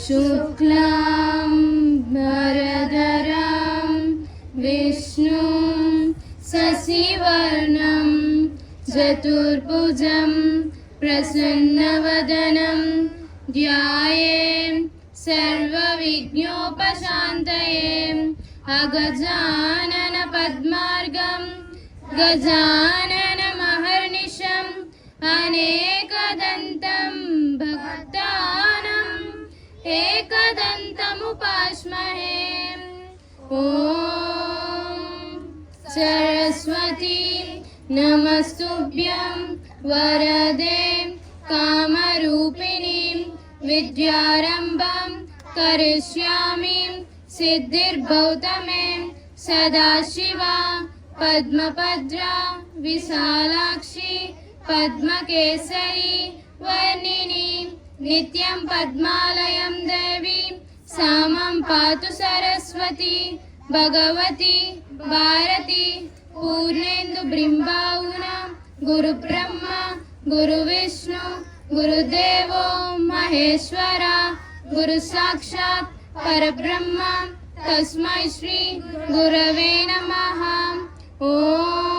शुक्लां वरदरां विष्णुं शशिवर्णं चतुर्भुजं प्रसन्नवदनं ध्यायेत् सर्वविघ्नोपशान्तये अगजानन पद्मार्गं गजाननमहर्निशम् अनेकदन्तं भक्तानाम् एकदन्तमुपास्महे। ॐ सरस्वती नमस्तुभ्यं वरदे कामरूपिणी विद्यारम्भं करिष्यामि सिद्धिर्भवतु मे सदाशिवा पद्मभद्रा विशालाक्षी पद्मकेसरी वर्णिनी नित्यं पद्मालयं देवी सामं पातु सरस्वती भगवती भारती पूर्णेन्दु बिम्बावुना गुरुब्रह्मा गुरुविष्णु गुरुदेवो महेश्वरा गुरुसाक्षात् परब्रह्म तस्मै श्री गुरवे नमः। ओम